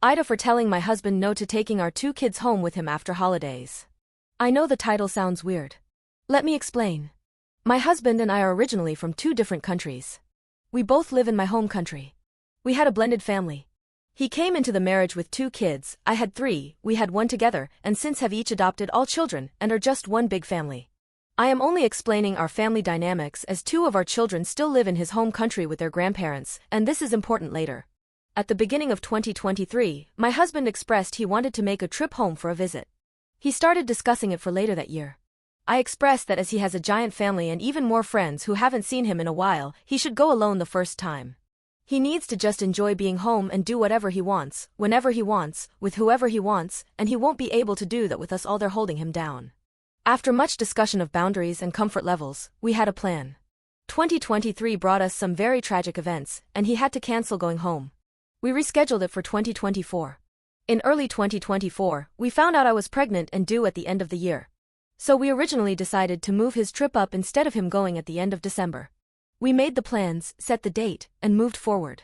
AITA for telling my husband no to taking our 2 kids home with him after holidays. I know the title sounds weird. Let me explain. My husband and I are originally from 2 different countries. We both live in my home country. We had a blended family. He came into the marriage with 2 kids, I had 3, we had 1 together, and since have each adopted all children and are just one big family. I am only explaining our family dynamics as 2 of our children still live in his home country with their grandparents, and this is important later. At the beginning of 2023, my husband expressed he wanted to make a trip home for a visit. He started discussing it for later that year. I expressed that as he has a giant family and even more friends who haven't seen him in a while, he should go alone the first time. He needs to just enjoy being home and do whatever he wants, whenever he wants, with whoever he wants, and he won't be able to do that with us all there holding him down. After much discussion of boundaries and comfort levels, we had a plan. 2023 brought us some very tragic events, and he had to cancel going home. We rescheduled it for 2024. In early 2024, we found out I was pregnant and due at the end of the year. So we originally decided to move his trip up instead of him going at the end of December. We made the plans, set the date, and moved forward.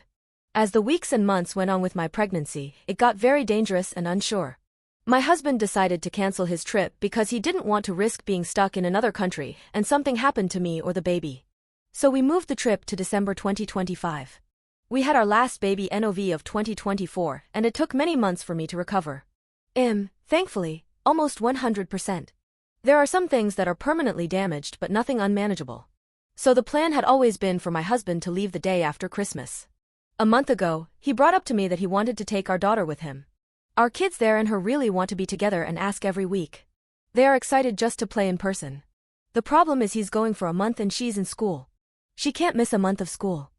As the weeks and months went on with my pregnancy, it got very dangerous and unsure. My husband decided to cancel his trip because he didn't want to risk being stuck in another country and something happened to me or the baby. So we moved the trip to December 2025. We had our last baby NOV of 2024, and it took many months for me to recover. Thankfully, almost 100%. There are some things that are permanently damaged but nothing unmanageable. So the plan had always been for my husband to leave the day after Christmas. A month ago, he brought up to me that he wanted to take our daughter with him. Our kids there and her really want to be together and ask every week. They are excited just to play in person. The problem is he's going for a month and she's in school. She can't miss a month of school.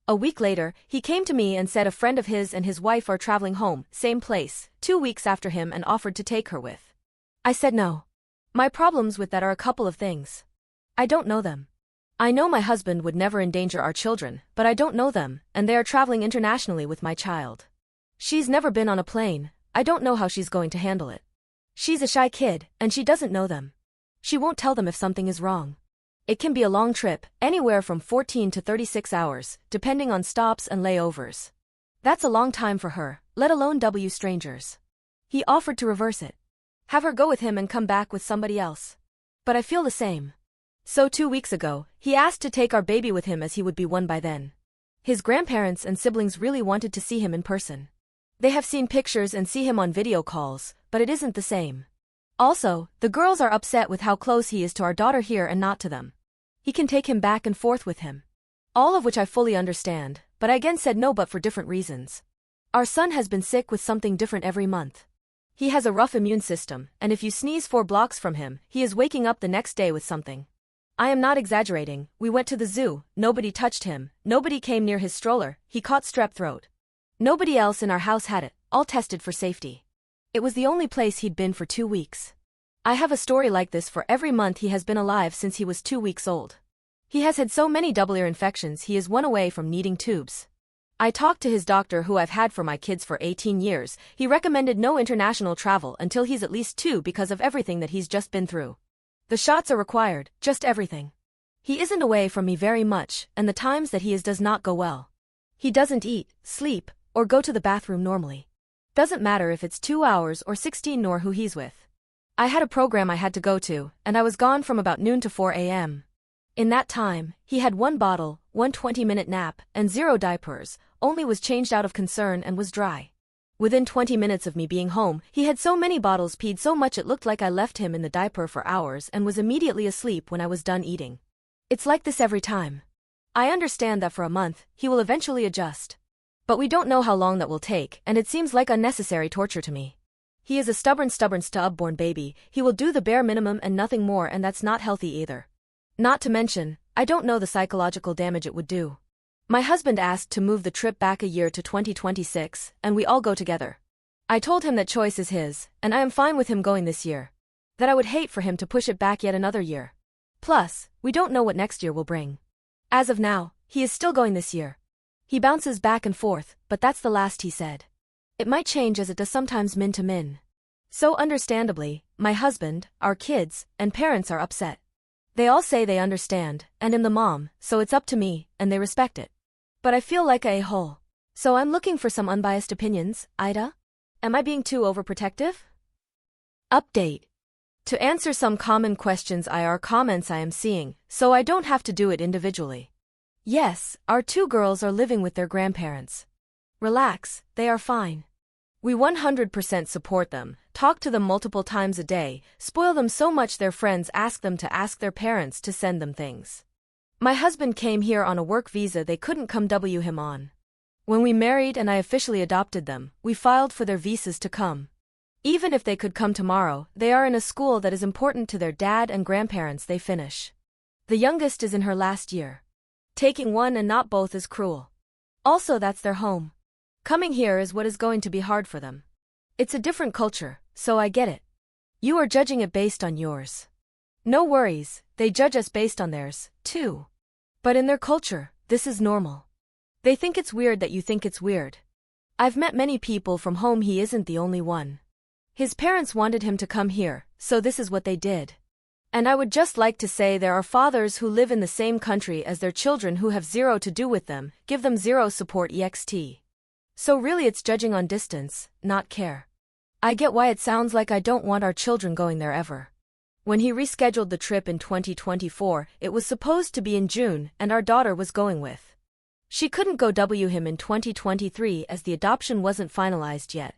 A week later, he came to me and said a friend of his and his wife are traveling home, same place, 2 weeks after him and offered to take her with. I said no. My problems with that are a couple of things. I don't know them. I know my husband would never endanger our children, but I don't know them, and they are traveling internationally with my child. She's never been on a plane, I don't know how she's going to handle it. She's a shy kid, and she doesn't know them. She won't tell them if something is wrong. It can be a long trip, anywhere from 14 to 36 hours, depending on stops and layovers. That's a long time for her, let alone strangers. He offered to reverse it. Have her go with him and come back with somebody else. But I feel the same. So 2 weeks ago, he asked to take our baby with him as he would be 1 by then. His grandparents and siblings really wanted to see him in person. They have seen pictures and see him on video calls, but it isn't the same. Also, the girls are upset with how close he is to our daughter here and not to them. He can take him back and forth with him. All of which I fully understand, but I again said no but for different reasons. Our son has been sick with something different every month. He has a rough immune system, and if you sneeze 4 blocks from him, he is waking up the next day with something. I am not exaggerating, we went to the zoo, nobody touched him, nobody came near his stroller, he caught strep throat. Nobody else in our house had it, all tested for safety. It was the only place he'd been for 2 weeks. I have a story like this for every month he has been alive since he was 2 weeks old. He has had so many double ear infections he is 1 away from needing tubes. I talked to his doctor who I've had for my kids for 18 years, he recommended no international travel until he's at least 2 because of everything that he's just been through. The shots are required, just everything. He isn't away from me very much, and the times that he is does not go well. He doesn't eat, sleep, or go to the bathroom normally. Doesn't matter if it's 2 hours or 16 nor who he's with. I had a program I had to go to, and I was gone from about noon to 4 a.m. In that time, he had 1 bottle, 1 20-minute nap, and 0 diapers, only was changed out of concern and was dry. Within 20 minutes of me being home, he had so many bottles peed so much it looked like I left him in the diaper for hours and was immediately asleep when I was done eating. It's like this every time. I understand that for a month, he will eventually adjust. But we don't know how long that will take, and it seems like unnecessary torture to me. He is a stubborn stub-born baby, he will do the bare minimum and nothing more, and that's not healthy either. Not to mention, I don't know the psychological damage it would do. My husband asked to move the trip back a year to 2026, and we all go together. I told him that choice is his, and I am fine with him going this year. That I would hate for him to push it back yet another year. Plus, we don't know what next year will bring. As of now, he is still going this year. He bounces back and forth, but that's the last he said. It might change as it does sometimes min to min. So understandably, my husband, our kids, and parents are upset. They all say they understand, and I'm the mom, so it's up to me, and they respect it. But I feel like a hole. So I'm looking for some unbiased opinions, AITA? Am I being too overprotective? Update. To answer some common questions IR comments I am seeing, so I don't have to do it individually. Yes, our 2 girls are living with their grandparents. Relax, they are fine. We 100% support them, talk to them multiple times a day, spoil them so much their friends ask them to ask their parents to send them things. My husband came here on a work visa they couldn't come W him on. When we married and I officially adopted them, we filed for their visas to come. Even if they could come tomorrow, they are in a school that is important to their dad and grandparents they finish. The youngest is in her last year. Taking one and not both is cruel. Also, that's their home. Coming here is what is going to be hard for them. It's a different culture, so I get it. You are judging it based on yours. No worries, they judge us based on theirs, too. But in their culture, this is normal. They think it's weird that you think it's weird. I've met many people from home, he isn't the only one. His parents wanted him to come here, so this is what they did. And I would just like to say there are fathers who live in the same country as their children who have zero to do with them, give them zero support ext. So really it's judging on distance, not care. I get why it sounds like I don't want our children going there ever. When he rescheduled the trip in 2024, it was supposed to be in June and our daughter was going with. She couldn't go W him in 2023 as the adoption wasn't finalized yet.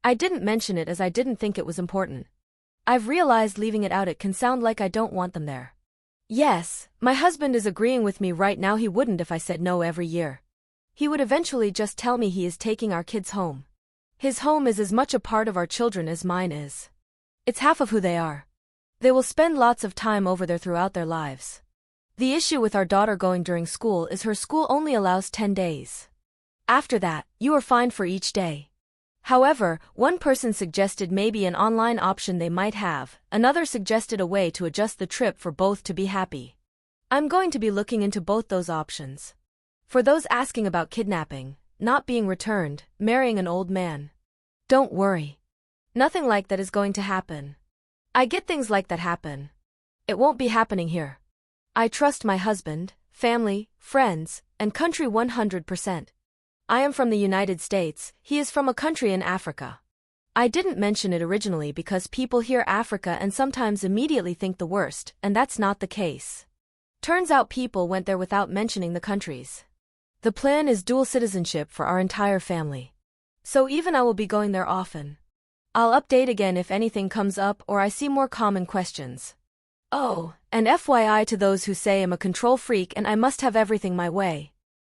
I didn't mention it as I didn't think it was important. I've realized leaving it out it can sound like I don't want them there. Yes, my husband is agreeing with me right now, he wouldn't if I said no every year. He would eventually just tell me he is taking our kids home. His home is as much a part of our children as mine is. It's half of who they are. They will spend lots of time over there throughout their lives. The issue with our daughter going during school is her school only allows 10 days. After that, you are fined for each day. However, one person suggested maybe an online option they might have, another suggested a way to adjust the trip for both to be happy. I'm going to be looking into both those options. For those asking about kidnapping, not being returned, marrying an old man. Don't worry. Nothing like that is going to happen. I get things like that happen. It won't be happening here. I trust my husband, family, friends, and country 100%. I am from the United States, he is from a country in Africa. I didn't mention it originally because people hear Africa and sometimes immediately think the worst, and that's not the case. Turns out people went there without mentioning the countries. The plan is dual citizenship for our entire family. So even I will be going there often. I'll update again if anything comes up or I see more common questions. Oh, and FYI to those who say I'm a control freak and I must have everything my way.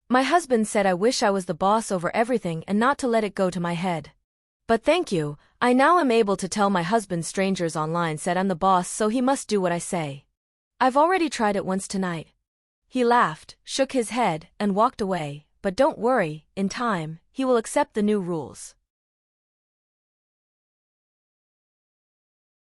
My husband said I wish I was the boss over everything and not to let it go to my head. But thank you, I now am able to tell my husband strangers online said I'm the boss, so he must do what I say. I've already tried it once tonight. He laughed, shook his head, and walked away, but don't worry, in time, he will accept the new rules.